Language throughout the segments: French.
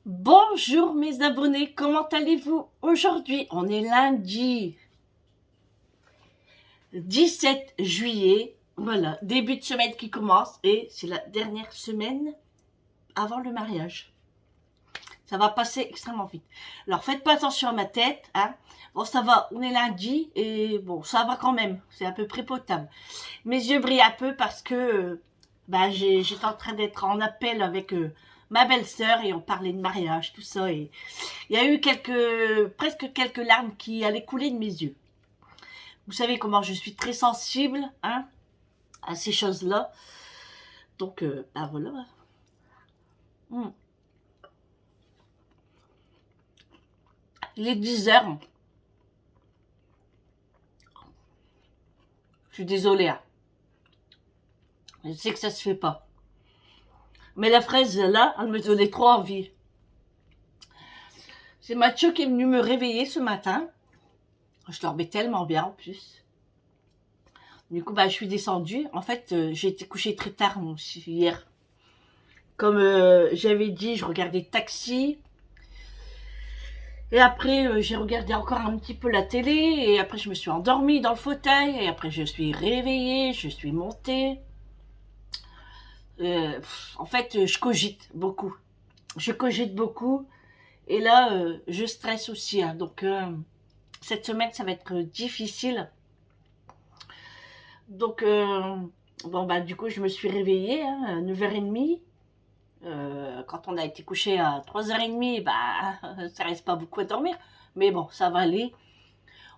Bonjour mes abonnés, comment allez-vous? Aujourd'hui, on est lundi 17 juillet. Voilà, début de semaine qui commence et c'est la dernière semaine avant le mariage. Ça va passer extrêmement vite. Alors faites pas attention à ma tête, hein. Bon, ça va, on est lundi et bon, ça va quand même, c'est à peu près potable. Mes yeux brillent un peu parce que j'étais en train d'être en appel avec ma belle-sœur et on parlait de mariage, tout ça. Et il y a eu presque quelques larmes qui allaient couler de mes yeux. Vous savez comment je suis très sensible, hein, à ces choses-là. Donc, voilà. Hmm. Il est 10 heures. Je suis désolée, hein. Je sais que ça se fait pas. Mais la fraise, là, elle me donnait trop envie. C'est Mathieu qui est venu me réveiller ce matin. Je dormais tellement bien en plus. Du coup, je suis descendue. En fait, j'ai été couchée très tard hier. Comme j'avais dit, je regardais Taxi. Et après, j'ai regardé encore un petit peu la télé. Et après, je me suis endormie dans le fauteuil. Et après, je suis réveillée. Je suis montée. En fait, je cogite beaucoup. Je cogite beaucoup. Et là, je stresse aussi, hein. Donc, cette semaine, ça va être difficile. Donc, du coup, je me suis réveillée, hein, à 9h30. Quand on a été couché à 3h30, ça reste pas beaucoup à dormir. Mais bon, ça va aller.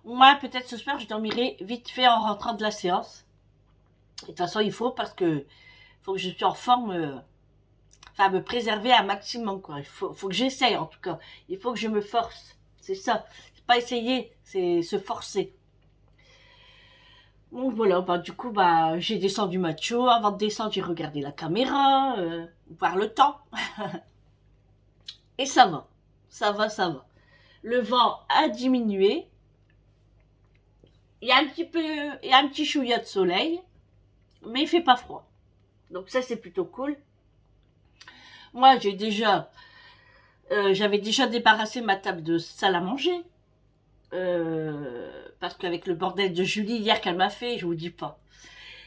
Moi, peut-être ce soir, je dormirai vite fait en rentrant de la séance. Et de toute façon, il faut parce que faut que je sois en forme, enfin, me préserver un maximum, quoi. Faut que j'essaye, en tout cas. Il faut que je me force. C'est ça. C'est pas essayer, c'est se forcer. Donc voilà, du coup, j'ai descendu macho. Avant de descendre, j'ai regardé la caméra, voir le temps. Et ça va. Ça va, ça va. Le vent a diminué. Il y a un petit chouïa de soleil, mais il fait pas froid. Donc ça, c'est plutôt cool. Moi, j'avais déjà débarrassé ma table de salle à manger. Parce qu'avec le bordel de Julie hier qu'elle m'a fait, je vous dis pas.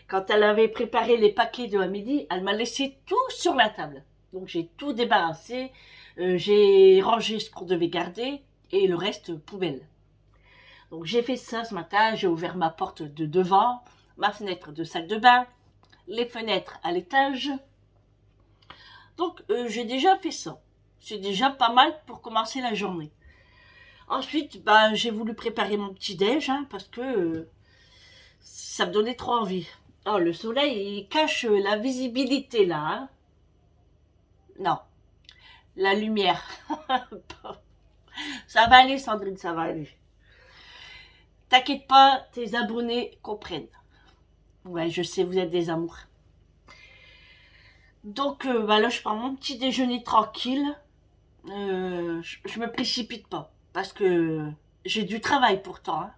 Quand elle avait préparé les paquets de à midi, elle m'a laissé tout sur la table. Donc j'ai tout débarrassé, j'ai rangé ce qu'on devait garder et le reste poubelle. Donc j'ai fait ça ce matin, j'ai ouvert ma porte de devant, ma fenêtre de salle de bain, les fenêtres à l'étage. Donc j'ai déjà fait ça. C'est déjà pas mal pour commencer la journée. Ensuite, j'ai voulu préparer mon petit déj, hein, parce que ça me donnait trop envie. Oh, le soleil, il cache la visibilité là, hein. Non, la lumière. Ça va aller, Sandrine, ça va aller. T'inquiète pas, tes abonnés comprennent. Ouais, je sais, vous êtes des amours. Donc là, je prends mon petit déjeuner tranquille. Je me précipite pas parce que j'ai du travail pourtant, hein.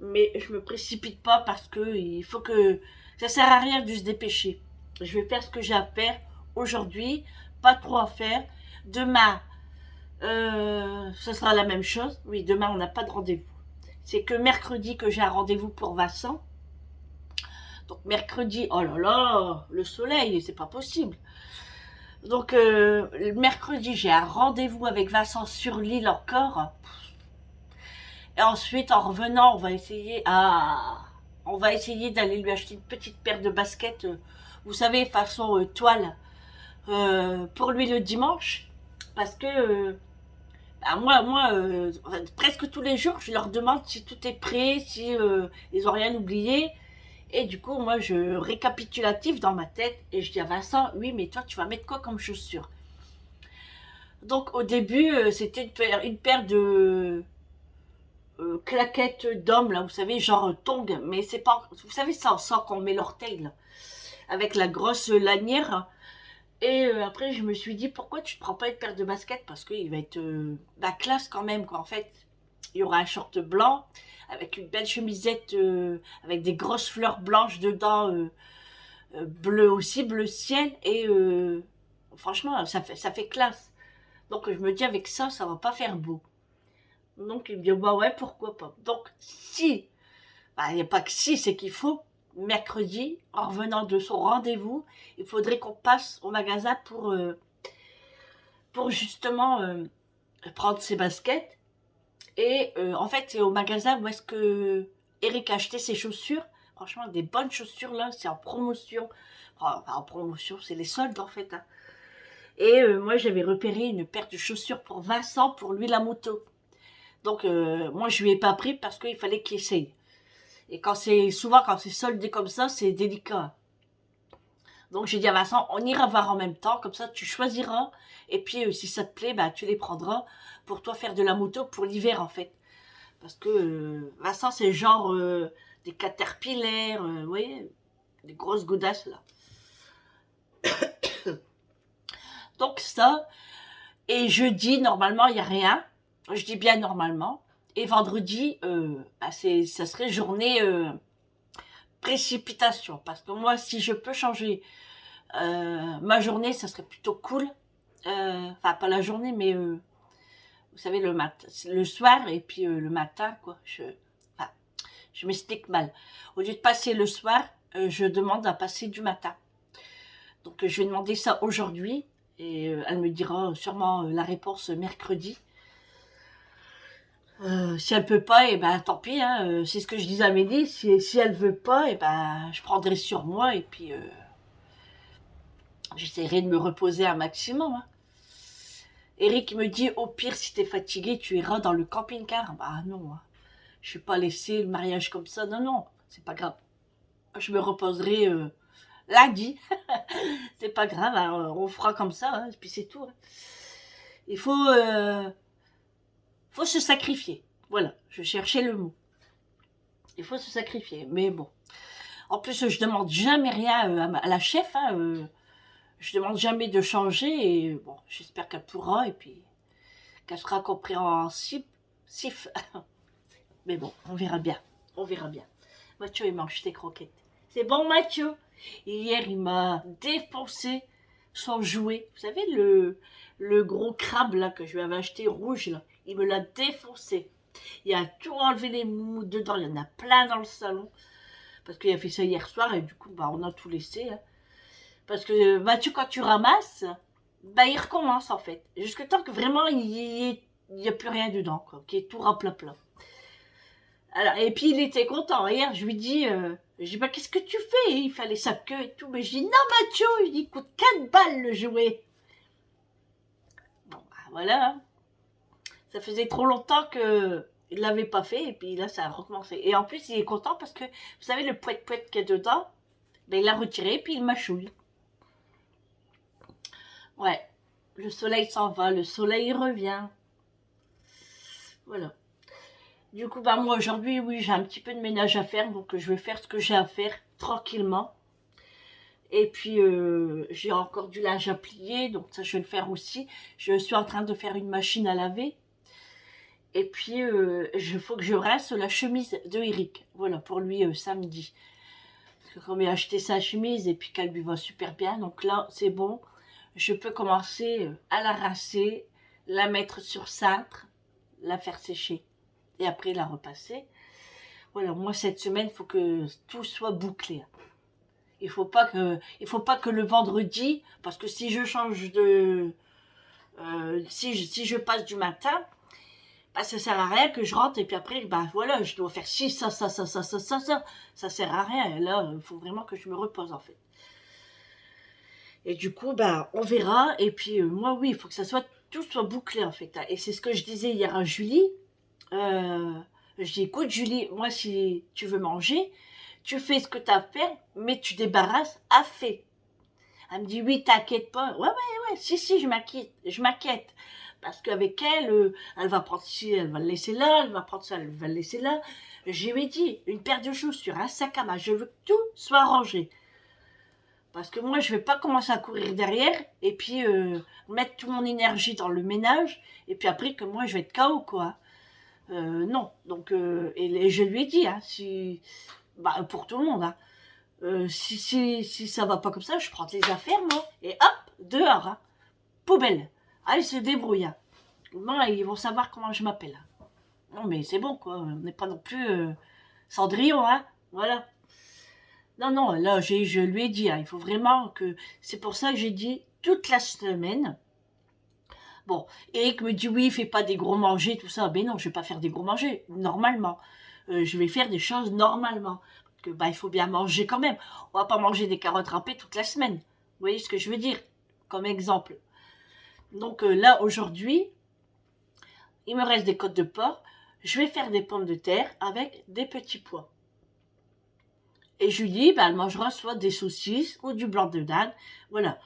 Mais je me précipite pas parce que il faut que ça sert à rien de se dépêcher. Je vais faire ce que j'ai à faire aujourd'hui, pas trop à faire. Demain, ce sera la même chose. Oui, demain on n'a pas de rendez-vous. C'est que mercredi que j'ai un rendez-vous pour Vincent. Donc mercredi, oh là là, le soleil, c'est pas possible. Donc mercredi, j'ai un rendez-vous avec Vincent sur l'île encore. Et ensuite, en revenant, on va essayer d'aller lui acheter une petite paire de baskets, vous savez, façon toile, pour lui le dimanche. Parce que presque tous les jours, je leur demande si tout est prêt, si ils ont rien oublié. Et du coup, moi, je récapitulatif dans ma tête et je dis à Vincent, oui, mais toi, tu vas mettre quoi comme chaussures? Donc, au début, c'était une paire de claquettes d'hommes, là, vous savez, genre tongs, mais c'est pas, vous savez, ça sent qu'on met l'orteil, là, avec la grosse lanière. Et après, je me suis dit, pourquoi tu ne prends pas une paire de baskets? Parce qu'il va être classe quand même, quoi. En fait, il y aura un short blanc avec une belle chemisette avec des grosses fleurs blanches dedans, bleu aussi, bleu ciel. Et franchement, ça fait classe. Donc je me dis avec ça, ça va pas faire beau. Donc il me dit bah ouais, pourquoi pas. Donc si, bah, il n'y a pas que si, c'est qu'il faut mercredi, en revenant de son rendez-vous, il faudrait qu'on passe au magasin pour justement prendre ses baskets. Et en fait, c'est au magasin où est-ce que Eric a acheté ses chaussures. Franchement, des bonnes chaussures là, c'est en promotion. Enfin, en promotion, c'est les soldes en fait. Hein. Et moi, j'avais repéré une paire de chaussures pour Vincent, pour lui la moto. Donc, moi, je lui ai pas pris parce qu'il fallait qu'il essaye. Et souvent quand c'est soldé comme ça, c'est délicat. Donc j'ai dit à Vincent, on ira voir en même temps, comme ça tu choisiras. Et puis si ça te plaît, bah tu les prendras pour toi faire de la moto pour l'hiver en fait. Parce que Vincent c'est genre des caterpillaires, vous voyez, des grosses godasses là. Donc ça, et jeudi normalement il n'y a rien. Je dis bien normalement. Et vendredi, bah, ça serait journée précipitation. Parce que moi, si je peux changer ma journée, ça serait plutôt cool. Enfin, pas la journée, mais vous savez, le soir et puis le matin, quoi. Enfin, je m'explique mal. Au lieu de passer le soir, je demande à passer du matin. Donc, je vais demander ça aujourd'hui et elle me dira sûrement la réponse mercredi. Si elle peut pas, et ben tant pis. Hein, c'est ce que je disais à Mehdi. Si elle veut pas, et ben je prendrai sur moi et puis j'essaierai de me reposer un maximum. Hein. Eric me dit, au pire, si t'es fatigué, tu iras dans le camping-car. Bah non, hein. Je vais pas laisser le mariage comme ça. Non, non, c'est pas grave. Je me reposerai lundi. C'est pas grave, hein, on fera comme ça, hein, et puis c'est tout. Hein. Il faut se sacrifier. Voilà, je cherchais le mot. Il faut se sacrifier, mais bon. En plus, je demande jamais rien à la chef. Hein, je demande jamais de changer et bon, j'espère qu'elle pourra et puis qu'elle sera compréhensible. Sif. Mais bon, on verra bien. On verra bien. Mathieu, il mange tes croquettes. C'est bon, Mathieu. Hier, il m'a défoncé son jouet. Vous savez, le gros crabe là que je lui avais acheté rouge là. Il me l'a défoncé. Il a tout enlevé les mous dedans. Il y en a plein dans le salon. Parce qu'il a fait ça hier soir et du coup, bah, on a tout laissé. Hein. Parce que Mathieu, quand tu ramasses, bah, il recommence en fait. Jusque temps que vraiment, il n'y a plus rien dedans, quoi. Qui est tout raplapla. Alors, et puis il était content. Hier, je lui dis, bah, qu'est-ce que tu fais? Il fallait sa queue et tout. Mais je dis, non, Mathieu, je dis, il coûte 4 balles le jouet. Bon, bah, voilà. Ça faisait trop longtemps que il l'avait pas fait. Et puis là, ça a recommencé. Et en plus, il est content parce que, vous savez, le poète-poète qu'il y a dedans, ben, il l'a retiré et puis il mâchouille. Ouais. Le soleil s'en va, le soleil revient. Voilà. Du coup, bah moi aujourd'hui, oui, j'ai un petit peu de ménage à faire, donc je vais faire ce que j'ai à faire tranquillement. Et puis, j'ai encore du linge à plier, donc ça, je vais le faire aussi. Je suis en train de faire une machine à laver. Et puis, il faut que je rince la chemise de Eric. Voilà, pour lui, samedi. Parce que comme il a acheté sa chemise et puis qu'elle lui va super bien, donc là, c'est bon. Je peux commencer à la rincer, la mettre sur cintre, la faire sécher. Et après la repasser. Voilà, moi cette semaine, il faut que tout soit bouclé. Il faut pas que le vendredi, parce que si je change de, si je passe du matin, bah, ça sert à rien que je rentre et puis après, bah voilà, je dois faire ci, ça, ça sert à rien. Et là, il faut vraiment que je me repose en fait. Et du coup, bah on verra. Et puis moi, oui, il faut que tout soit bouclé en fait. Et c'est ce que je disais hier à Julie. Je dis, écoute Julie, moi si tu veux manger, tu fais ce que tu as à faire, mais tu débarrasses à fait. Elle me dit, oui, t'inquiète pas. Ouais, si, je m'inquiète. Parce qu'avec elle, elle va prendre ci, elle va le laisser là, elle va prendre ça, elle va le laisser là. Je lui ai dit, une paire de chaussures, un sac à main, je veux que tout soit rangé. Parce que moi, je vais pas commencer à courir derrière et puis mettre toute mon énergie dans le ménage et puis après que moi, je vais être KO, quoi. Non, donc et je lui ai dit, hein, bah, pour tout le monde, hein, si ça va pas comme ça, je prends les affaires moi et hop dehors, hein, poubelle. Ah, ils se débrouillent. Hein. Bon, ils vont savoir comment je m'appelle. Non, mais c'est bon, quoi. On n'est pas non plus Cendrillon, hein. Voilà. Non, non, là, je lui ai dit, hein, il faut vraiment que... C'est pour ça que j'ai dit toute la semaine. Bon, Eric me dit, oui, fais pas des gros manger, tout ça. Mais non, je vais pas faire des gros manger, normalement. Je vais faire des choses normalement. Que, bah, il faut bien manger quand même. On va pas manger des carottes râpées toute la semaine. Vous voyez ce que je veux dire? Comme exemple. Donc là, aujourd'hui, il me reste des côtes de porc. Je vais faire des pommes de terre avec des petits pois. Et Julie, bah, elle mangera soit des saucisses ou du blanc de dinde. Voilà.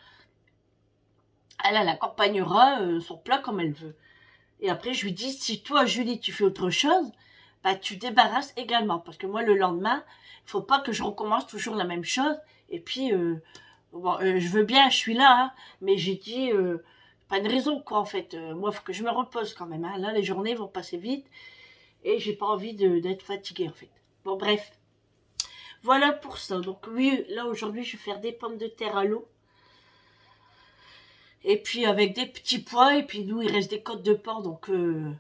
Elle accompagnera son plat comme elle veut. Et après, je lui dis, si toi, Julie, tu fais autre chose, bah, tu débarrasses également. Parce que moi, le lendemain, il faut pas que je recommence toujours la même chose. Et puis, bon, je veux bien, je suis là, hein, mais j'ai dit, pas une raison, quoi, en fait. Moi, il faut que je me repose quand même. Hein. Là, les journées vont passer vite et j'ai pas envie d'être fatiguée, en fait. Bon, bref. Voilà pour ça. Donc, oui, là, aujourd'hui, je vais faire des pommes de terre à l'eau. Et puis, avec des petits pois. Et puis, nous, il reste des côtes de porc. Donc, je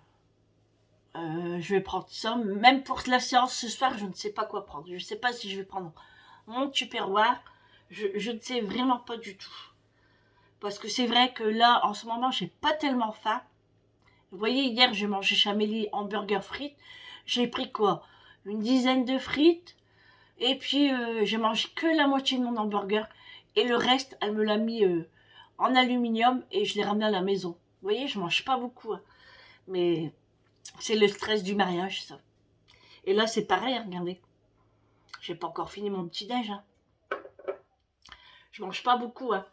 vais prendre ça. Même pour la séance ce soir, je ne sais pas quoi prendre. Je ne sais pas si je vais prendre mon tupperware. Je ne sais vraiment pas du tout. Parce que c'est vrai que là, en ce moment, j'ai pas tellement faim. Vous voyez, hier, j'ai mangé chez Amélie hamburger frites. J'ai pris quoi? Une dizaine de frites. Et puis, j'ai mangé que la moitié de mon hamburger. Et le reste, elle me l'a mis en aluminium et je l'ai ramené à la maison. Vous voyez, je mange pas beaucoup. Hein. Mais c'est le stress du mariage, ça. Et là, c'est pareil, regardez. J'ai pas encore fini mon petit déj. Hein. Je mange pas beaucoup. Hein.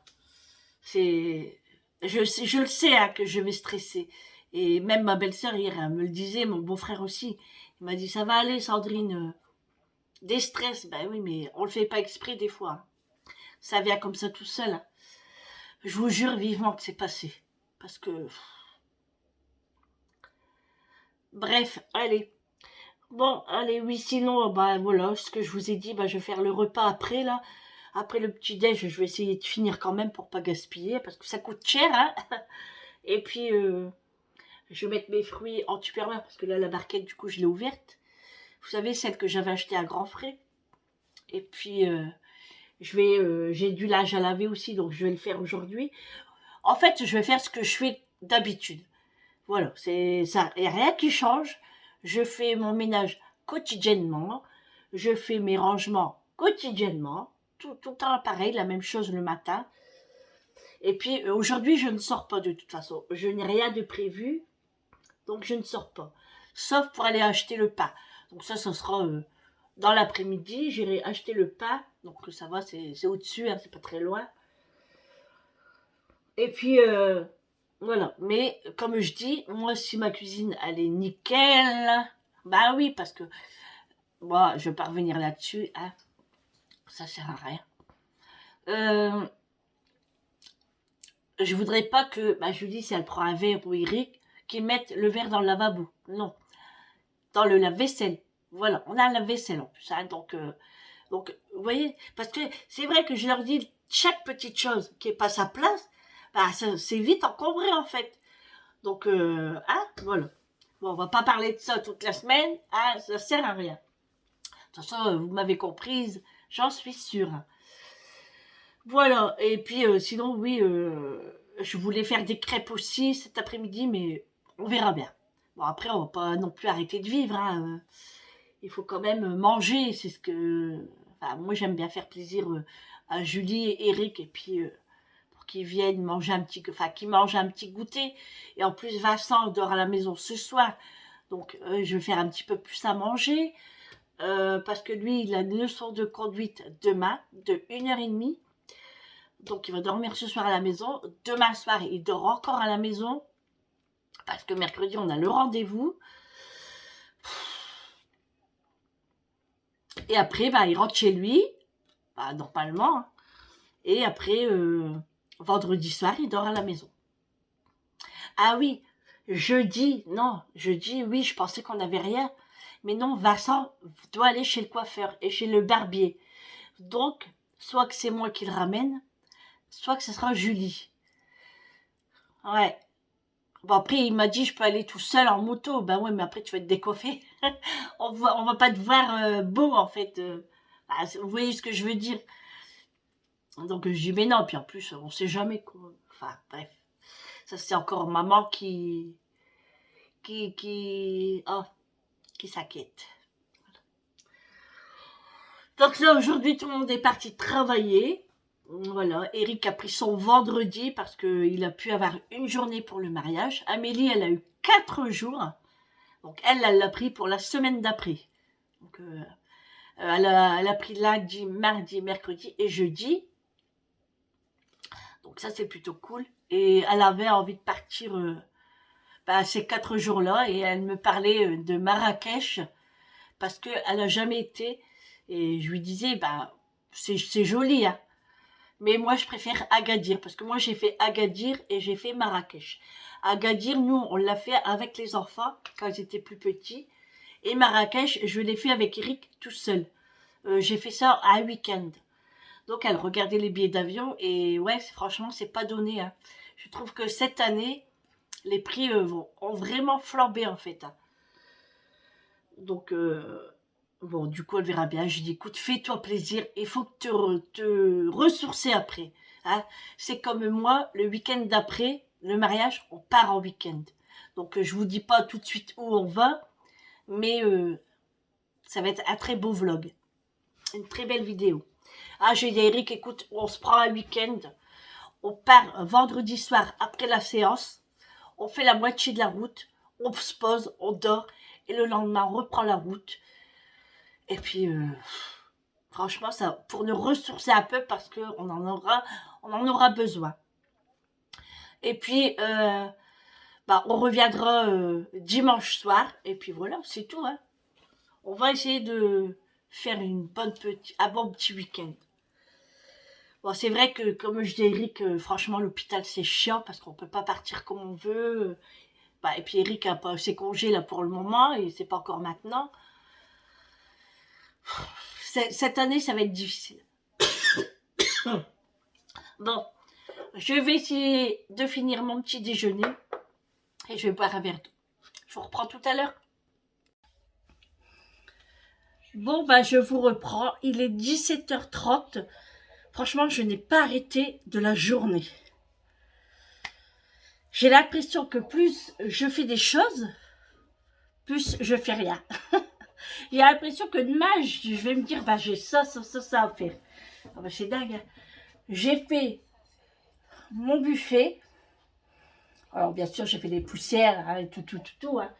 C'est, je le sais hein, que je vais stresser. Et même ma belle-sœur hier, elle me le disait, mon beau-frère aussi. Il m'a dit, ça va aller, Sandrine. Des stress, ben oui, mais on le fait pas exprès des fois. Hein. Ça vient comme ça tout seul. Hein. Je vous jure vivement que c'est passé. Parce que... Bref, allez. Bon, allez, oui, sinon, bah voilà, ce que je vous ai dit, bah je vais faire le repas après, là. Après le petit déj, je vais essayer de finir quand même pour pas gaspiller, parce que ça coûte cher, hein. Et puis, je vais mettre mes fruits en tupperware, parce que là, la barquette, du coup, je l'ai ouverte. Vous savez, celle que j'avais achetée à grands frais. Et puis, j'ai du linge à laver aussi, donc je vais le faire aujourd'hui. En fait, je vais faire ce que je fais d'habitude. Voilà, c'est ça. Il n'y a rien qui change. Je fais mon ménage quotidiennement. Je fais mes rangements quotidiennement. Tout le temps pareil, la même chose le matin. Et puis aujourd'hui, je ne sors pas de toute façon. Je n'ai rien de prévu, donc je ne sors pas. Sauf pour aller acheter le pain. Donc ça sera dans l'après-midi. J'irai acheter le pain. Donc ça va, c'est au-dessus, hein, c'est pas très loin. Et puis voilà. Mais comme je dis, moi si ma cuisine elle est nickel, bah oui, parce que moi je vais pas revenir là-dessus, hein. Ça sert à rien. Euh, je voudrais pas que bah, Julie, si elle prend un verre ou Eric, qu'ils mettent le verre dans le lavabo. Non, dans le lave-vaisselle. Voilà, on a un lave-vaisselle en plus, hein, donc vous voyez, parce que c'est vrai que je leur dis chaque petite chose qui est pas sa place, bah c'est vite encombré en fait. Donc hein, voilà. Bon, on va pas parler de ça toute la semaine, hein, ça sert à rien. De toute façon, vous m'avez comprise, j'en suis sûre. Voilà, et puis sinon, oui, je voulais faire des crêpes aussi cet après-midi, mais on verra bien. Bon, après, on va pas non plus arrêter de vivre, hein. Il faut quand même manger, c'est ce que... Enfin, moi, j'aime bien faire plaisir à Julie et Eric, et puis pour qu'ils viennent manger un petit... Enfin, qu'ils mangent un petit goûter. Et en plus, Vincent dort à la maison ce soir, donc je vais faire un petit peu plus à manger, parce que lui, il a une leçon de conduite demain, de 1h30. Donc il va dormir ce soir à la maison. Demain soir, il dort encore à la maison. Parce que mercredi, on a le rendez-vous. Et après, bah, il rentre chez lui. Bah, normalement. Hein. Et après, vendredi soir, il dort à la maison. Ah oui, jeudi, oui, je pensais qu'on n'avait rien. Mais non, Vincent doit aller chez le coiffeur et chez le barbier. Donc, soit que c'est moi qui le ramène, soit que ce sera Julie. Ouais. Bon, après, il m'a dit, je peux aller tout seul en moto. Ben ouais, mais après, tu vas te décoiffer. On va pas te voir beau, en fait. Bah, vous voyez ce que je veux dire. Donc, je dis, mais non. Puis en plus, on sait jamais, quoi. Enfin, bref. Ça, c'est encore maman oh, qui s'inquiète. Donc là, aujourd'hui, tout le monde est parti travailler. Voilà, Eric a pris son vendredi parce qu'il a pu avoir une journée pour le mariage. Amélie, elle a eu 4 jours. Donc elle l'a pris pour la semaine d'après. Donc elle a pris lundi, mardi, mercredi et jeudi. Donc ça, c'est plutôt cool. Et elle avait envie de partir ces 4 jours-là. Et elle me parlait de Marrakech parce qu'elle n'a jamais été. Et je lui disais, c'est joli, hein. Mais moi, je préfère Agadir, parce que moi, j'ai fait Agadir et j'ai fait Marrakech. Agadir, nous, on l'a fait avec les enfants, quand ils étaient plus petits. Et Marrakech, je l'ai fait avec Eric tout seul. J'ai fait ça à un week-end. Donc, elle regardait les billets d'avion, et ouais, franchement, c'est pas donné, hein. Je trouve que cette année, les prix ont vraiment flambé, en fait, hein. Donc, bon, du coup, elle verra bien. Je dis, écoute, fais-toi plaisir. Il faut que te ressourcer après. Hein. C'est comme moi, le week-end d'après, le mariage, on part en week-end. Donc, je vous dis pas tout de suite où on va, mais ça va être un très beau vlog. Une très belle vidéo. Ah, j'ai dit à Eric, écoute, on se prend un week-end. On part vendredi soir après la séance. On fait la moitié de la route. On se pose, on dort. Et le lendemain, on reprend la route. Et puis, franchement, ça, pour nous ressourcer un peu parce qu'on on en aura besoin. Et puis, on reviendra dimanche soir. Et puis voilà, c'est tout. Hein. On va essayer de faire un bon petit week-end. Bon, c'est vrai que, comme je dis à Eric, franchement, l'hôpital, c'est chiant parce qu'on peut pas partir comme on veut. Et puis Eric a pas ses congés là pour le moment et c'est pas encore maintenant. Cette année, ça va être difficile. Bon, je vais essayer de finir mon petit déjeuner et je vais boire un verre d'eau. Je vous reprends tout à l'heure. Bon, je vous reprends. Il est 17h30. Franchement, je n'ai pas arrêté de la journée. J'ai l'impression que plus je fais des choses, plus je fais rien. J'ai l'impression que demain, je vais me dire, j'ai ça à faire. C'est dingue. Hein. J'ai fait mon buffet. Alors, bien sûr, j'ai fait les poussières, hein, tout. Hein.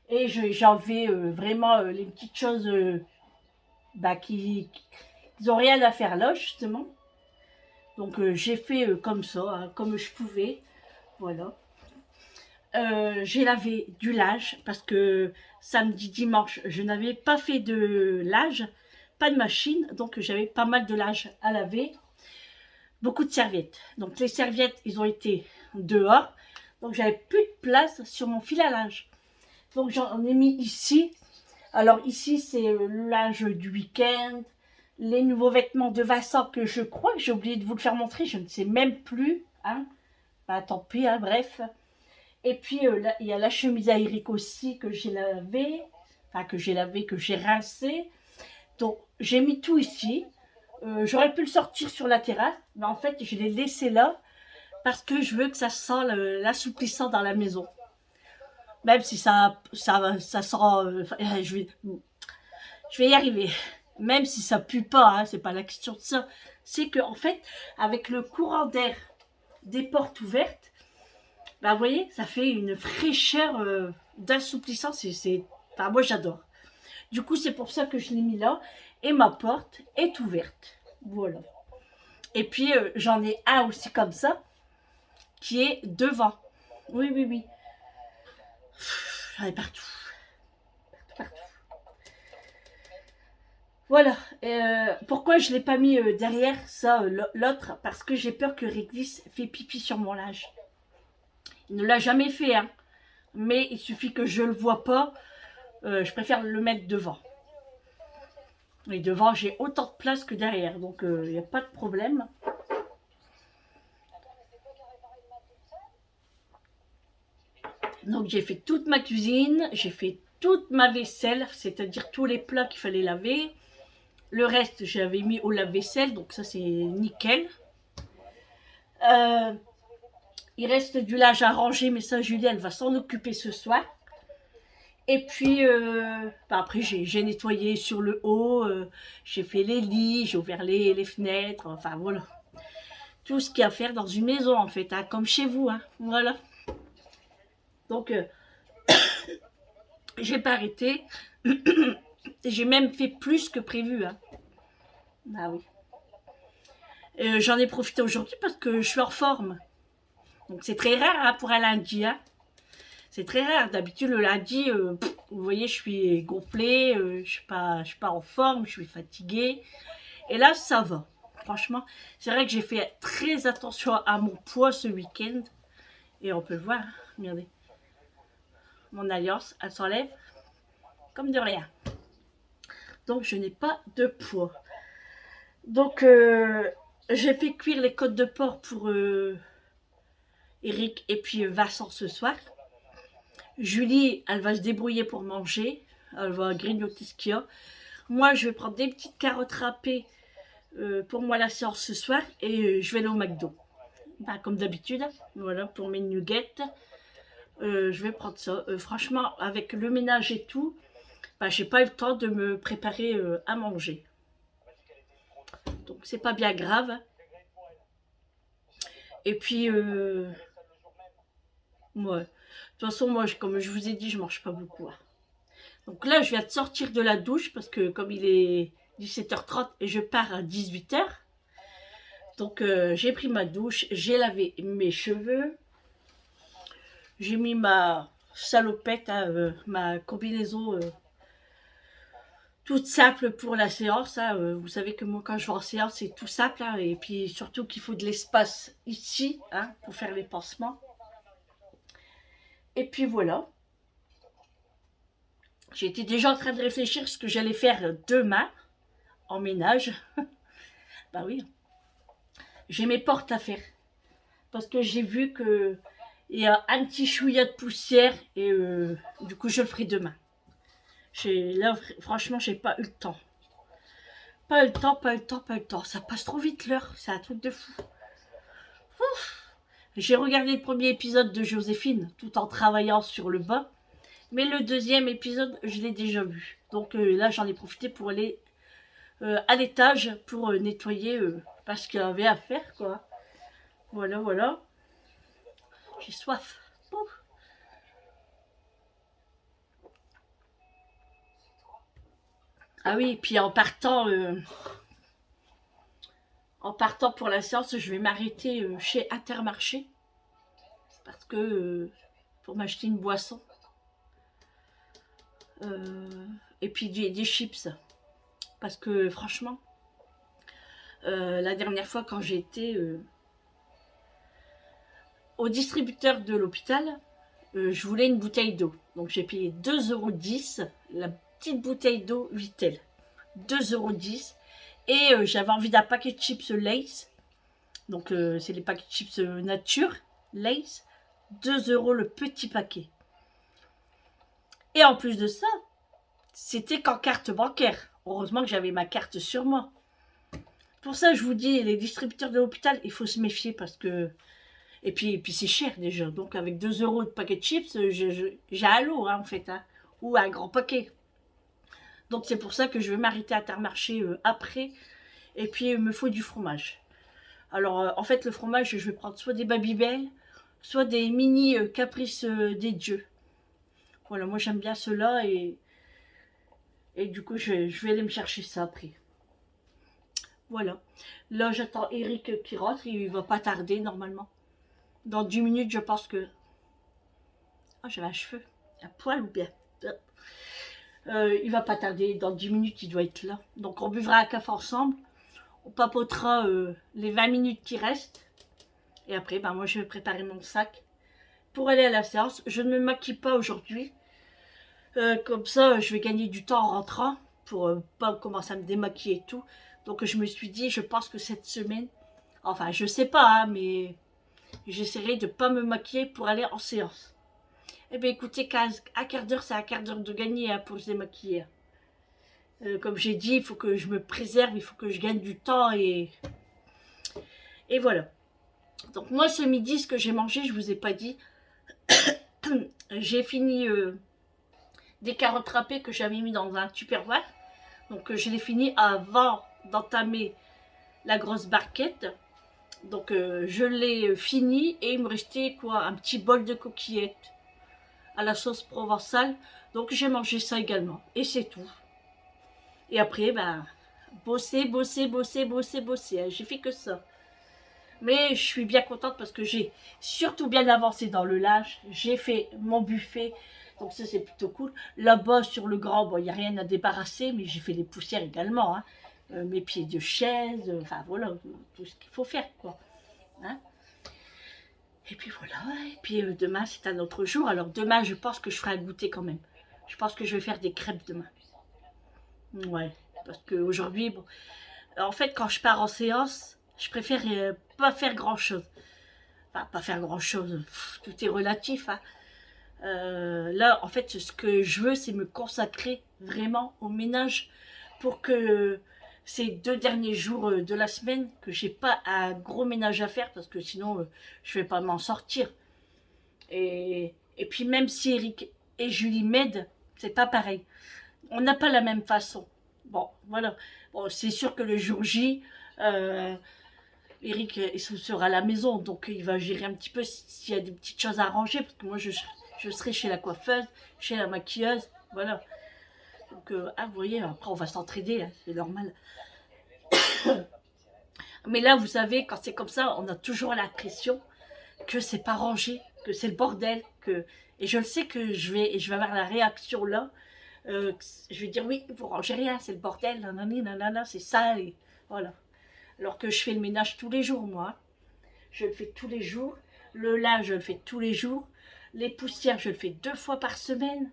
Et j'ai enlevé vraiment les petites choses qui n'ont rien à faire là, justement. Donc, j'ai fait comme ça, hein, comme je pouvais. Voilà. J'ai lavé du linge parce que samedi, dimanche, je n'avais pas fait de linge, pas de machine. Donc, j'avais pas mal de linge à laver. Beaucoup de serviettes. Donc, les serviettes, ils ont été dehors. Donc, j'avais plus de place sur mon fil à linge. Donc, j'en ai mis ici. Alors, ici, c'est le linge du week-end. Les nouveaux vêtements de Vincent que je crois que j'ai oublié de vous le faire montrer. Je ne sais même plus. Hein. Tant pis, hein, bref. Et puis, là, il y a la chemise à Eric aussi que j'ai lavée. Enfin, que j'ai rincée. Donc, j'ai mis tout ici. J'aurais pu le sortir sur la terrasse. Mais en fait, je l'ai laissé là. Parce que je veux que ça sent l'assouplissant dans la maison. Même si ça sent... je vais y arriver. Même si ça pue pas, hein, c'est pas la question de ça. C'est que en fait, avec le courant d'air des portes ouvertes, vous voyez, ça fait une fraîcheur d'assouplissant. Moi, j'adore. Du coup, c'est pour ça que je l'ai mis là. Et ma porte est ouverte. Voilà. Et puis, j'en ai un aussi comme ça, qui est devant. Oui. J'en ai partout. Partout. Voilà. Pourquoi je ne l'ai pas mis derrière ça, l'autre? Parce que j'ai peur que Réglisse fait pipi sur mon linge. Il ne l'a jamais fait, hein. Mais il suffit que je ne le vois pas. Je préfère le mettre devant. Et devant, j'ai autant de place que derrière. Donc, il n'y a pas de problème. Donc j'ai fait toute ma cuisine, j'ai fait toute ma vaisselle, c'est-à-dire tous les plats qu'il fallait laver. Le reste, j'avais mis au lave-vaisselle, donc ça c'est nickel. Euh, il reste du linge à ranger, mais ça Julie elle va s'en occuper ce soir. Et puis après j'ai nettoyé sur le haut, j'ai fait les lits, j'ai ouvert les fenêtres, enfin voilà. Tout ce qu'il y a à faire dans une maison en fait, hein, comme chez vous, hein, voilà. Donc j'ai pas arrêté. J'ai même fait plus que prévu. Hein. Ah oui. J'en ai profité aujourd'hui parce que je suis en forme. Donc c'est très rare hein, pour un lundi. Hein. C'est très rare. D'habitude le lundi, vous voyez, je suis gonflée, je suis pas en forme, je suis fatiguée. Et là, ça va. Franchement, c'est vrai que j'ai fait très attention à mon poids ce week-end. Et on peut le voir. Regardez. Mon alliance, elle s'enlève comme de rien. Donc je n'ai pas de poids. Donc j'ai fait cuire les côtes de porc pour Eric et puis Vincent ce soir. Julie, elle va se débrouiller pour manger. Elle va grignoter ce qu'il y a. Moi, je vais prendre des petites carottes râpées pour moi la séance ce soir et je vais aller au McDo. Bah, comme d'habitude, voilà, pour mes nuggets. Je vais prendre ça. Franchement, avec le ménage et tout, bah, j'ai pas eu le temps de me préparer à manger. Donc, c'est pas bien grave. Et puis, ouais. De toute façon, moi, comme je vous ai dit, je mange pas beaucoup. Hein. Donc là, je viens de sortir de la douche parce que comme il est 17h30 et je pars à 18h, donc j'ai pris ma douche, j'ai lavé mes cheveux, j'ai mis ma salopette, hein, ma combinaison toute simple pour la séance. Hein, vous savez que moi, quand je vais en séance, c'est tout simple. Hein, et puis surtout qu'il faut de l'espace ici hein, pour faire les pansements. Et puis voilà. J'étais déjà en train de réfléchir à ce que j'allais faire demain en ménage. Bah oui. J'ai mes portes à faire. Parce que j'ai vu que il y a un petit chouïa de poussière et du coup je le ferai demain. Là, franchement, j'ai pas eu le temps. Pas eu le temps, pas eu le temps, pas eu le temps. Ça passe trop vite l'heure, c'est un truc de fou. Ouf. J'ai regardé le premier épisode de Joséphine tout en travaillant sur le bas. Mais le deuxième épisode, je l'ai déjà vu. Donc là, j'en ai profité pour aller à l'étage pour nettoyer parce qu'il y avait à faire, quoi. Voilà, voilà. J'ai soif. Ouf. Ah oui, puis en partant pour la séance, je vais m'arrêter chez Intermarché parce que pour m'acheter une boisson et puis des chips parce que franchement, la dernière fois quand j'ai été au distributeur de l'hôpital, je voulais une bouteille d'eau. Donc j'ai payé 2,10 € la petite bouteille d'eau Vitel. 2,10 € et j'avais envie d'un paquet de chips Lay's. Donc c'est les paquets de chips nature Lay's. 2 € le petit paquet. Et en plus de ça, c'était qu'en carte bancaire. Heureusement que j'avais ma carte sur moi. Pour ça, je vous dis, les distributeurs de l'hôpital, il faut se méfier parce que... Et puis c'est cher déjà. Donc avec 2 € de paquet de chips, j'ai un lot hein, en fait. Hein, ou un grand paquet. Donc c'est pour ça que je vais m'arrêter à Intermarché après. Et puis il me faut du fromage. Alors en fait le fromage, je vais prendre soit des Babybel, soit des mini caprices des dieux. Voilà, moi j'aime bien ceux-là et du coup je vais aller me chercher ça après. Voilà. Là j'attends Eric qui rentre, il va pas tarder normalement. Dans 10 minutes je pense que... Ah j'avais un cheveu, un poil ou bien... il va pas tarder, dans 10 minutes il doit être là. Donc on buvra un café ensemble, on papotera les 20 minutes qui restent. Et après, ben, moi je vais préparer mon sac pour aller à la séance. Je ne me maquille pas aujourd'hui. Comme ça, je vais gagner du temps en rentrant pour pas commencer à me démaquiller et tout. Donc je me suis dit, je pense que cette semaine, enfin je sais pas, hein, mais j'essaierai de pas me maquiller pour aller en séance. Eh bien écoutez, un quart d'heure, c'est un quart d'heure de gagner hein, pour se démaquiller. Comme j'ai dit, il faut que je me préserve, il faut que je gagne du temps et voilà. Donc moi ce midi, ce que j'ai mangé, je vous ai pas dit. J'ai fini des carottes râpées que j'avais mis dans un tupperware. Donc je l'ai fini avant d'entamer la grosse barquette. Donc je l'ai fini et il me restait quoi, un petit bol de coquillettes à la sauce provençale. Donc j'ai mangé ça également et c'est tout. Et après ben bosser, bosser, bosser, bosser, bosser. Hein. J'ai fait que ça. Mais je suis bien contente parce que j'ai surtout bien avancé dans le linge. J'ai fait mon buffet. Donc ça c'est plutôt cool. Là-bas sur le grand, bon il n'y a rien à débarrasser. Mais j'ai fait les poussières également. Hein. Mes pieds de chaise. Enfin voilà, tout ce qu'il faut faire quoi. Hein. Et puis voilà. Et puis demain c'est un autre jour. Alors demain je pense que je ferai un goûter quand même. Je pense que je vais faire des crêpes demain. Ouais. Parce qu'aujourd'hui, bon. En fait quand je pars en séance, je préfère pas faire grand chose. Enfin, pas faire grand chose, tout est relatif. Hein. Là, en fait, ce que je veux, c'est me consacrer vraiment au ménage pour que ces 2 derniers jours de la semaine, que j'ai pas un gros ménage à faire parce que sinon, je vais pas m'en sortir. Et puis, même si Eric et Julie m'aident, c'est pas pareil. On n'a pas la même façon. Bon, voilà. Bon, c'est sûr que le jour J, Eric sera à la maison, donc il va gérer un petit peu s'il y a des petites choses à arranger, parce que moi je serai chez la coiffeuse, chez la maquilleuse, voilà. Donc, ah, vous voyez, après on va s'entraider, hein, c'est normal. Mais là, vous savez, quand c'est comme ça, on a toujours l'impression que c'est pas rangé, que c'est le bordel, et je le sais que je vais avoir la réaction là. Je vais dire oui, vous rangez rien, c'est le bordel, nanana, c'est ça, et voilà. Alors que je fais le ménage tous les jours, moi. Je le fais tous les jours. Le linge, je le fais tous les jours. Les poussières, je le fais 2 fois par semaine.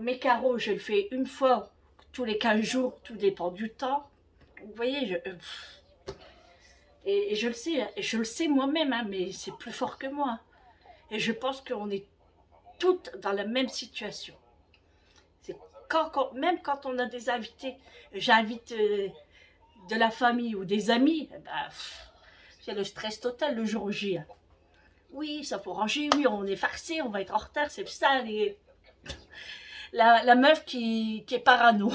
Mes carreaux, je le fais 1 fois tous les 15 jours. Tout dépend du temps. Vous voyez, et je le sais moi-même, hein, mais c'est plus fort que moi. Et je pense qu'on est toutes dans la même situation. C'est même quand on a des invités, j'invite de la famille ou des amis, bah, c'est le stress total le jour J. Oui, ça faut ranger, oui, on est farcé, on va être en retard, c'est ça, la meuf qui est parano.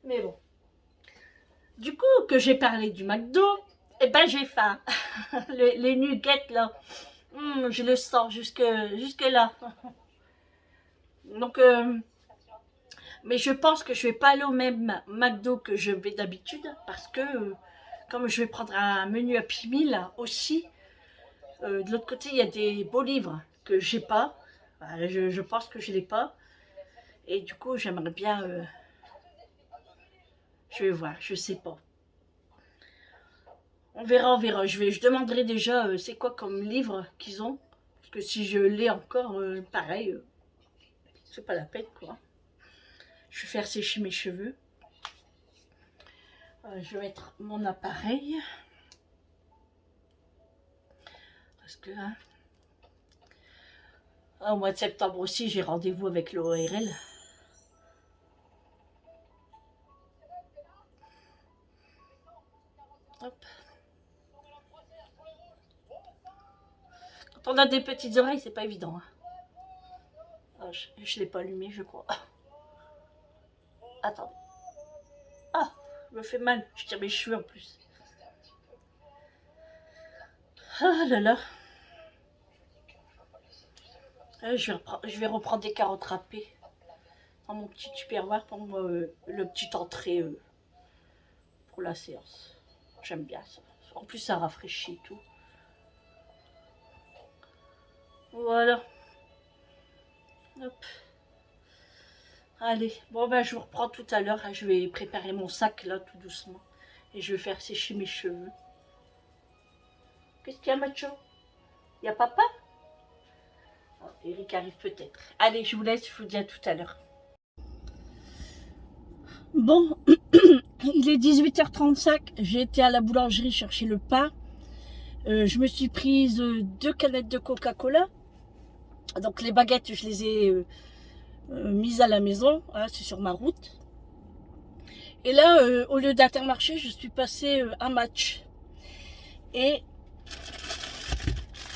Mais bon. Du coup, que j'ai parlé du McDo, eh ben j'ai faim. Les nuggets, là, je le sens jusque là. Donc, mais je pense que je vais pas aller au même McDo que je vais d'habitude, parce que comme je vais prendre un menu Happy Meal aussi, de l'autre côté il y a des beaux livres que j'ai pas. Je pense que je l'ai pas. Et du coup j'aimerais bien... je vais voir, je sais pas. On verra, on verra. Je demanderai déjà c'est quoi comme livre qu'ils ont. Parce que si je l'ai encore, pareil, c'est pas la peine quoi. Je vais faire sécher mes cheveux. Je vais mettre mon appareil. Parce que... Hein, au mois de septembre aussi, j'ai rendez-vous avec l'ORL. Hop. Quand on a des petites oreilles, c'est pas évident. Hein. Oh, je l'ai pas allumé, je crois. Attendez. Ah, je me fais mal. Je tire mes cheveux en plus. Ah là là. Je vais reprendre des carottes râpées dans mon petit tupperware pour moi, le petit entrée pour la séance. J'aime bien ça. En plus, ça rafraîchit et tout. Voilà. Hop. Allez, bon ben je vous reprends tout à l'heure. Je vais préparer mon sac là tout doucement. Et je vais faire sécher mes cheveux. Qu'est-ce qu'il y a, macho? Il y a papa? Oh, Eric arrive peut-être. Allez, je vous laisse, je vous dis à tout à l'heure. Bon, il est 18h35. J'ai été à la boulangerie chercher le pain. Je me suis prise 2 canettes de Coca-Cola. Donc les baguettes, je les ai mises à la maison, hein, c'est sur ma route. Et là, au lieu d'Intermarché, je suis passée à Match. Et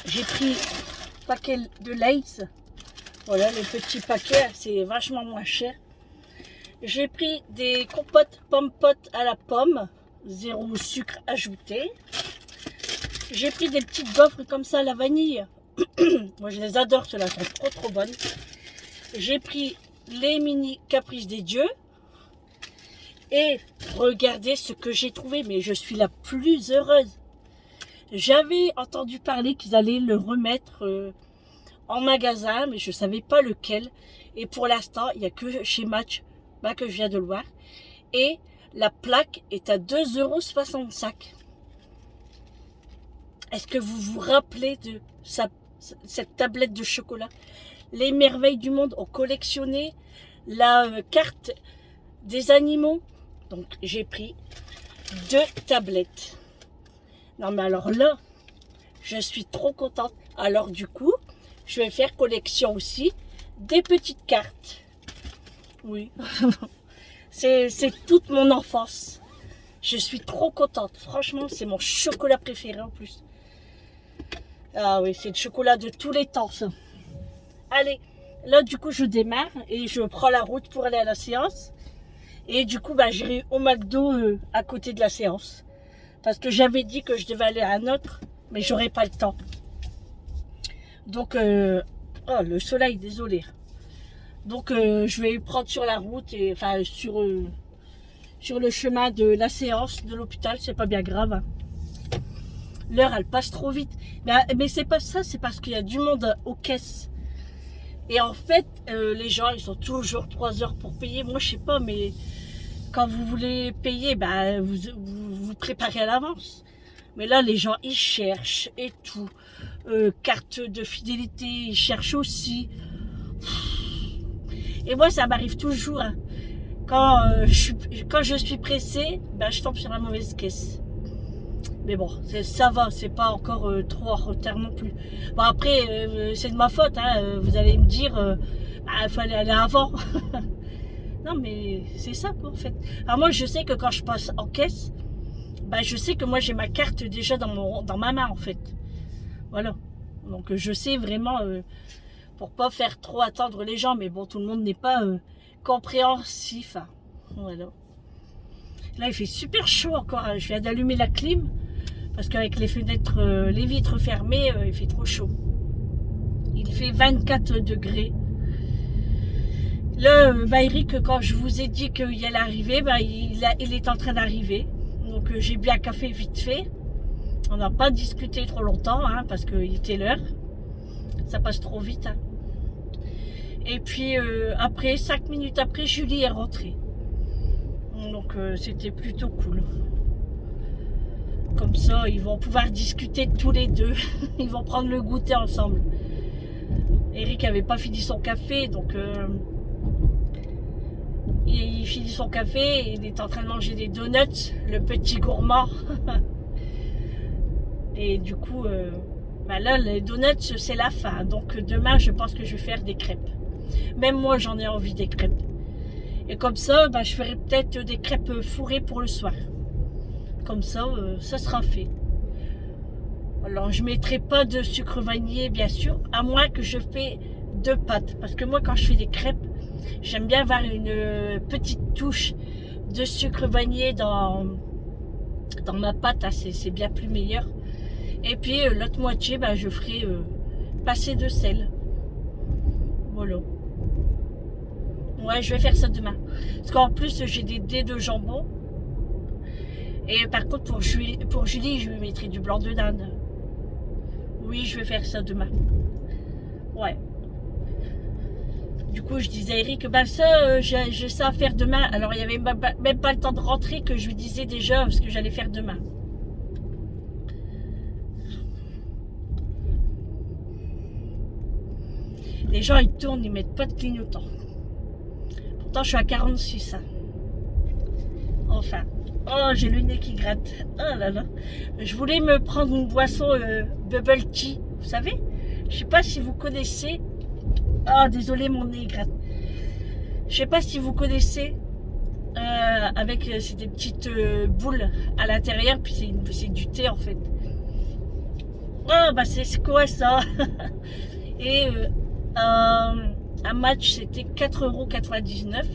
j'ai pris un paquet de Lay's. Voilà, les petits paquets, c'est vachement moins cher. J'ai pris des compotes pommes-potes à la pomme, 0 sucre ajouté. J'ai pris des petites gaufres comme ça à la vanille. Moi, je les adore, ceux-là sont trop bonnes. J'ai pris les mini caprices des dieux. Et regardez ce que j'ai trouvé, mais je suis la plus heureuse. J'avais entendu parler qu'ils allaient le remettre en magasin, mais je ne savais pas lequel. Et pour l'instant, il n'y a que chez Match que je viens de le voir. Et la plaque est à 2,65 €. Est-ce que vous vous rappelez de cette tablette de chocolat? Les merveilles du monde ont collectionné la carte des animaux. Donc j'ai pris 2 tablettes. Non mais alors là, je suis trop contente. Alors du coup, je vais faire collection aussi des petites cartes. Oui, c'est toute mon enfance. Je suis trop contente. Franchement, c'est mon chocolat préféré en plus. Ah oui, c'est le chocolat de tous les temps, ça. Allez, là du coup, je démarre et je prends la route pour aller à la séance. Et du coup, j'irai au McDo à côté de la séance. Parce que j'avais dit que je devais aller à un autre, mais j'aurais pas le temps. Donc, oh, le soleil, désolé. Donc, je vais prendre sur la route, et enfin, sur le chemin de la séance de l'hôpital. C'est pas bien grave. Hein. L'heure, elle passe trop vite. Mais c'est pas ça, c'est parce qu'il y a du monde aux caisses. Et en fait, les gens, ils sont toujours 3 heures pour payer. Moi, je sais pas, mais quand vous voulez payer, vous préparez à l'avance. Mais là, les gens, ils cherchent et tout. Carte de fidélité, ils cherchent aussi. Et moi, ça m'arrive toujours. Hein. Quand je suis pressée, je tombe sur la mauvaise caisse. Mais bon, ça va, c'est pas encore trop en retard non plus. Bon, après, c'est de ma faute, hein, vous allez me dire, il fallait aller avant. Non, mais c'est ça, quoi, en fait. Alors moi, je sais que quand je passe en caisse, je sais que moi, j'ai ma carte déjà dans ma main, en fait. Voilà. Donc, je sais vraiment, pour pas faire trop attendre les gens, mais bon, tout le monde n'est pas compréhensif. Hein. Voilà. Là, il fait super chaud encore. Hein. Je viens d'allumer la clim. Parce qu'avec les fenêtres, les vitres fermées, il fait trop chaud. Il fait 24 degrés. Là, Eric, quand je vous ai dit qu'il allait arriver, il est en train d'arriver. Donc j'ai bu un café vite fait. On n'a pas discuté trop longtemps, hein, parce qu'il était l'heure. Ça passe trop vite. Hein. Et puis après, 5 minutes après, Julie est rentrée. Donc c'était plutôt cool. Comme ça, ils vont pouvoir discuter tous les deux. Ils vont prendre le goûter ensemble. Eric n'avait pas fini son café, donc il finit son café et il est en train de manger des donuts, le petit gourmand. Et du coup, là, les donuts, c'est la fin. Donc demain, je pense que je vais faire des crêpes. Même moi, j'en ai envie des crêpes. Et comme ça, je ferai peut-être des crêpes fourrées pour le soir. Comme ça, ça sera fait. Alors, je ne mettrai pas de sucre vanillé, bien sûr, à moins que je fais 2 pâtes. Parce que moi, quand je fais des crêpes, j'aime bien avoir une petite touche de sucre vanillé dans ma pâte. Hein, c'est bien plus meilleur. Et puis, l'autre moitié, je ferai passer de sel. Voilà. Ouais, je vais faire ça demain. Parce qu'en plus, j'ai des dés de jambon. Et par contre, pour Julie, je lui mettrai du blanc de dinde. Oui, je vais faire ça demain. Ouais. Du coup, je disais à Eric, ça, j'ai ça à faire demain. Alors, il n'y avait même pas le temps de rentrer que je lui disais déjà ce que j'allais faire demain. Les gens, ils tournent, ils mettent pas de clignotant. Pourtant, je suis à 46. Hein. Enfin. Oh, j'ai le nez qui gratte. Oh là là. Je voulais me prendre une boisson bubble tea. Vous savez? Je sais pas si vous connaissez. Ah, désolé, mon nez gratte. Je sais pas si vous connaissez, avec c'est des petites boules à l'intérieur, puis c'est du thé en fait. Ah, bah c'est quoi ça? Et un match, c'était 4,99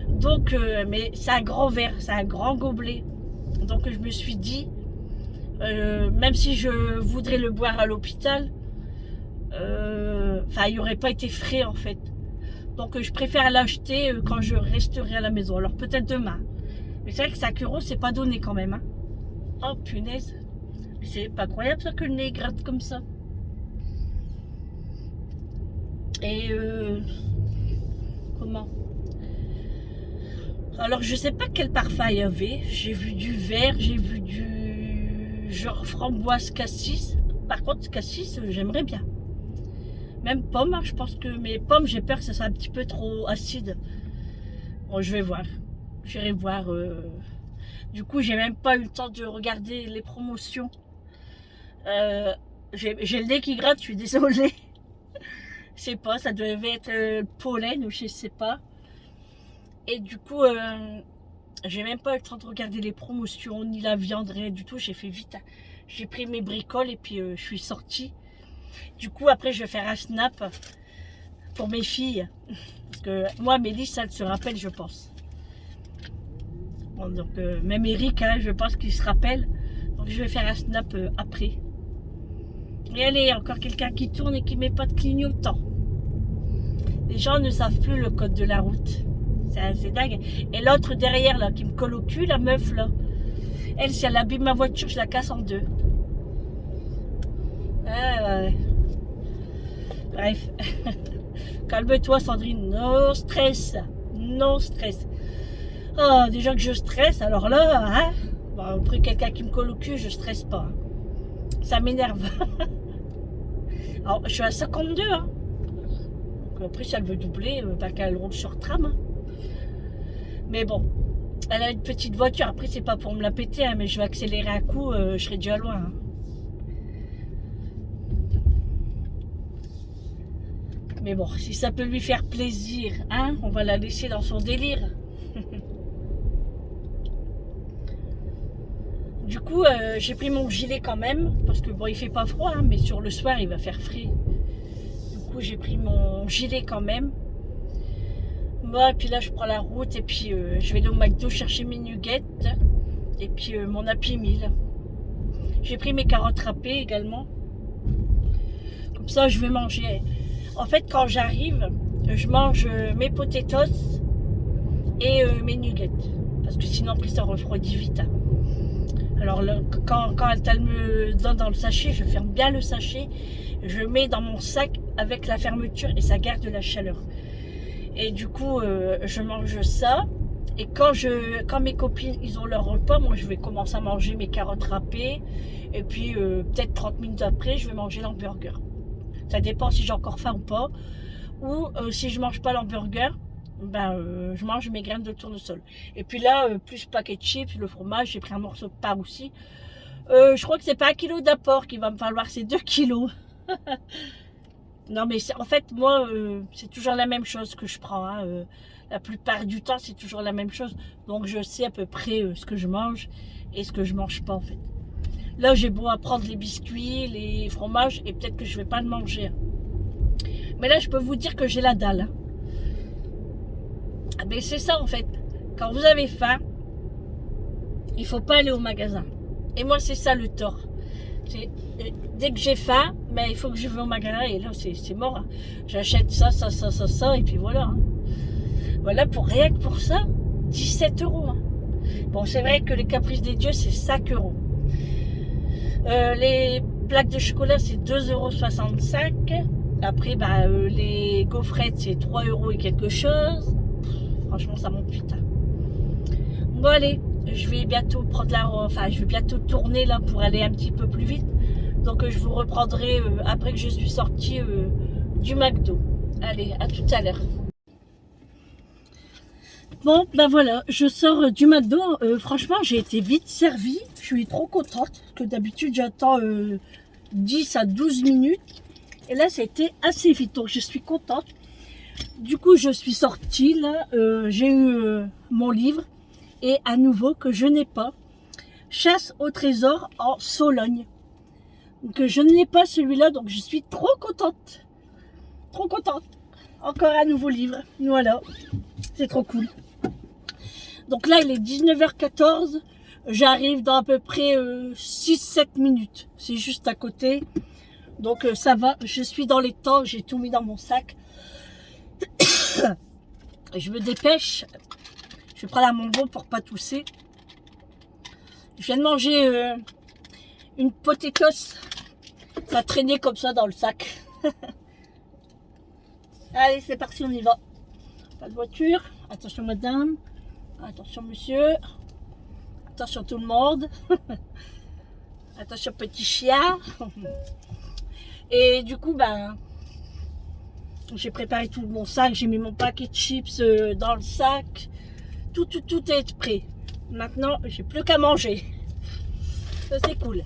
€. Donc, mais c'est un grand verre, c'est un grand gobelet. Donc, je me suis dit, même si je voudrais le boire à l'hôpital, il n'aurait pas été frais en fait. Donc, je préfère l'acheter quand je resterai à la maison. Alors, peut-être demain. Mais c'est vrai que 5 €, c'est pas donné quand même. Hein. Oh, punaise. C'est pas croyable ça que le nez gratte comme ça. Et comment? Alors je sais pas quel parfum il y avait. J'ai vu du vert, j'ai vu du genre framboise cassis. Par contre cassis, j'aimerais bien. Même pomme, hein, je pense que mes pommes, j'ai peur que ça soit un petit peu trop acide. Bon, je vais voir. J'irai voir. Du coup, j'ai même pas eu le temps de regarder les promotions. J'ai le nez qui gratte, je suis désolée. Je sais pas, ça devait être pollen ou je sais pas. Et du coup, j'ai même pas eu le temps de regarder les promotions, ni la viande, rien du tout. J'ai fait vite. J'ai pris mes bricoles et puis je suis sortie. Du coup, après, je vais faire un snap pour mes filles. Parce que moi, Mélisse, ça se rappelle, je pense. Bon, donc, même Eric, hein, je pense qu'il se rappelle. Donc, je vais faire un snap après. Et allez, il y a encore quelqu'un qui tourne et qui met pas de clignotant. Les gens ne savent plus le code de la route. C'est dingue. Et l'autre derrière, là, qui me colle au cul, la meuf, là. Elle, si elle abîme ma voiture, je la casse en deux. Ah, ouais. Bref. Calme-toi, Sandrine. No stress. No stress. Oh, déjà que je stresse, alors là, hein. Bon, après, quelqu'un qui me colle au cul, je stresse pas. Ça m'énerve. Alors, je suis à 52, hein. Donc, après, si elle veut doubler, qu'elle roule sur tram. Hein. Mais bon, elle a une petite voiture. Après, c'est pas pour me la péter, hein, mais je vais accélérer un coup, je serai déjà loin. Hein. Mais bon, si ça peut lui faire plaisir, hein, on va la laisser dans son délire. Du coup, j'ai pris mon gilet quand même, parce que bon, il fait pas froid, hein, mais sur le soir, il va faire frais. Du coup, j'ai pris mon gilet quand même. Bon, et puis là, je prends la route, et puis je vais aller au McDo chercher mes nuggets, et puis mon Happy Meal. J'ai pris mes carottes râpées également. Comme ça, je vais manger. En fait, quand j'arrive, je mange mes potatoes et mes nuggets. Parce que sinon, après, ça refroidit vite. Hein. Alors, là, quand elle me donne dans le sachet, je ferme bien le sachet. Je mets dans mon sac avec la fermeture et ça garde la chaleur. Et du coup, je mange ça. Et quand mes copines, ils ont leur repas, moi, je vais commencer à manger mes carottes râpées. Et puis, peut-être 30 minutes après, je vais manger l'hamburger. Ça dépend si j'ai encore faim ou pas. Ou si je mange pas l'hamburger, je mange mes graines de tournesol. Et puis là, plus paquet de chips, le fromage, j'ai pris un morceau de pain aussi. Je crois que c'est pas 1 kilo d'apport qu'il va me falloir, c'est 2 kilos. Non mais en fait, moi, c'est toujours la même chose que je prends. Hein. La plupart du temps, c'est toujours la même chose. Donc je sais à peu près ce que je mange et ce que je mange pas en fait. Là, j'ai beau à prendre les biscuits, les fromages, et peut-être que je vais pas le manger. Mais là, je peux vous dire que j'ai la dalle. Hein. Mais c'est ça, en fait. Quand vous avez faim, il faut pas aller au magasin. Et moi, c'est ça le tort. Dès que j'ai faim, il faut que je vais au magasin. Et là, c'est mort. Hein. J'achète ça, et puis voilà. Hein. Voilà, rien que pour ça, 17 €. Hein. Bon, c'est vrai que les caprices des dieux, c'est 5 €. Les plaques de chocolat, c'est 2,65 €. Après, les gaufrettes, c'est 3 € et quelque chose. Franchement, ça monte vite. Hein. Bon, allez, je vais bientôt je vais bientôt tourner là pour aller un petit peu plus vite. Donc, je vous reprendrai après que je suis sortie du McDo. Allez, à tout à l'heure. Bon, voilà, je sors du McDo. Franchement, j'ai été vite servie. Je suis trop contente. Parce que d'habitude, j'attends 10 à 12 minutes. Et là, ça a été assez vite, donc je suis contente. Du coup, je suis sortie, là, j'ai eu mon livre, et à nouveau, que je n'ai pas, Chasse au trésor en Sologne. Donc je ne l'ai pas celui-là, donc je suis trop contente. Trop contente. Encore un nouveau livre, voilà, c'est trop cool. Donc là, il est 19h14, j'arrive dans à peu près 6-7 minutes. C'est juste à côté. Donc ça va, je suis dans les temps, j'ai tout mis dans mon sac. Je me dépêche. Je vais prendre un bonbon pour pas tousser. Je viens de manger une potatoes. Ça traînait comme ça dans le sac. Allez, c'est parti, on y va. Pas de voiture. Attention madame. Attention monsieur. Attention tout le monde. Attention petit chien. Et du coup, ben, j'ai préparé tout mon sac. J'ai mis mon paquet de chips dans le sac. Tout est prêt. Maintenant, j'ai plus qu'à manger. Ça, c'est cool.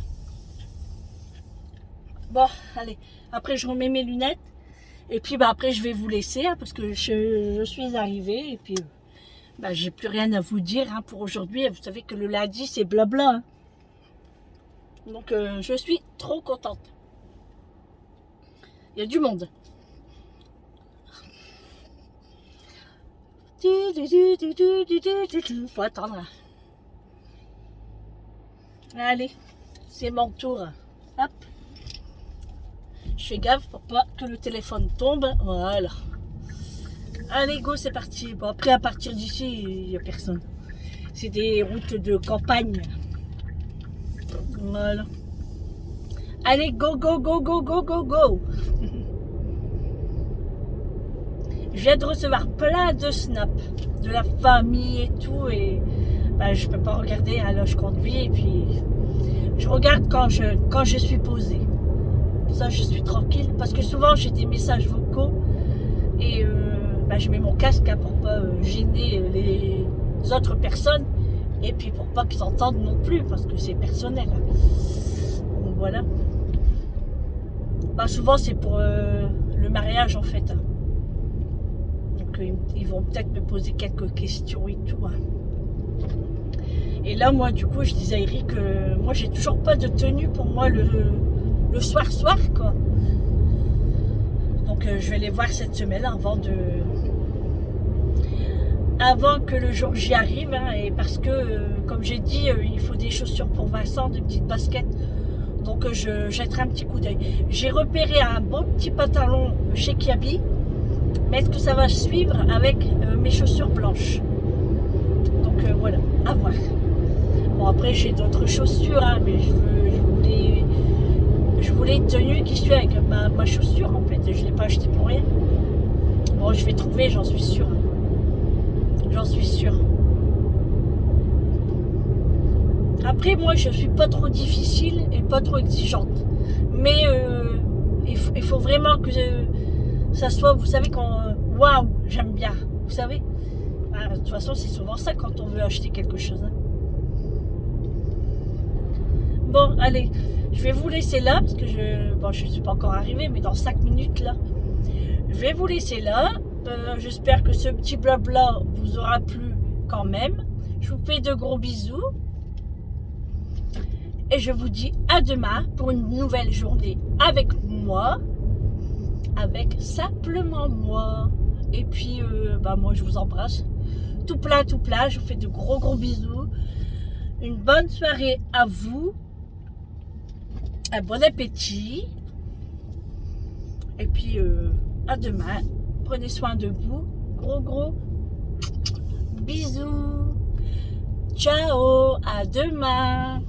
Bon, allez. Après, je remets mes lunettes. Et puis, bah, après, je vais vous laisser. Hein, parce que je suis arrivée. Et puis, bah, j'ai plus rien à vous dire hein, pour aujourd'hui. Vous savez que le lundi, c'est blabla. Hein. Donc, je suis trop contente. Il y a du monde. Faut attendre. Allez, c'est mon tour. Hop. Je fais gaffe pour pas que le téléphone tombe. Voilà. Allez, go, c'est parti. Bon, après, à partir d'ici, il n'y a personne. C'est des routes de campagne. Voilà. Allez, go, go, go, go, go, go, go. Je viens de recevoir plein de snaps de la famille et tout. Et ben, je peux pas regarder. Alors, je conduis et puis je regarde quand je suis posée. Ça, je suis tranquille. Parce que souvent, j'ai des messages vocaux. Et ben, je mets mon casque hein, pour pas gêner les autres personnes. Et puis pour pas qu'ils entendent non plus. Parce que c'est personnel. Donc voilà. Bah, souvent c'est pour le mariage en fait. Donc ils vont peut-être me poser quelques questions et tout. Hein. Et là moi du coup je disais à Eric que moi j'ai toujours pas de tenue pour moi le soir quoi. Donc je vais les voir cette semaine avant que le jour J arrive. Hein, et parce que comme j'ai dit il faut des chaussures pour Vincent, des petites baskets. Donc je jetterai un petit coup d'œil. J'ai repéré un bon petit pantalon chez Kiabi. Mais est-ce que ça va suivre avec mes chaussures blanches? Donc voilà, à voir. Bon après j'ai d'autres chaussures, hein, mais je voulais une tenue qui suit avec ma chaussure en fait. Je ne l'ai pas acheté pour rien. Bon je vais trouver, j'en suis sûre. J'en suis sûre. Après, moi, je suis pas trop difficile et pas trop exigeante. Mais il faut vraiment que ça soit, vous savez, quand waouh, j'aime bien. Vous savez, de toute façon, c'est souvent ça quand on veut acheter quelque chose. Hein. Bon, allez, je vais vous laisser là parce que je suis pas encore arrivée, mais dans 5 minutes là, je vais vous laisser là. J'espère que ce petit blabla vous aura plu quand même. Je vous fais de gros bisous. Et je vous dis à demain pour une nouvelle journée avec moi. Avec simplement moi. Et puis, bah moi je vous embrasse. Tout plein. Je vous fais de gros bisous. Une bonne soirée à vous. Un bon appétit. Et puis, à demain. Prenez soin de vous. Gros bisous. Ciao. À demain.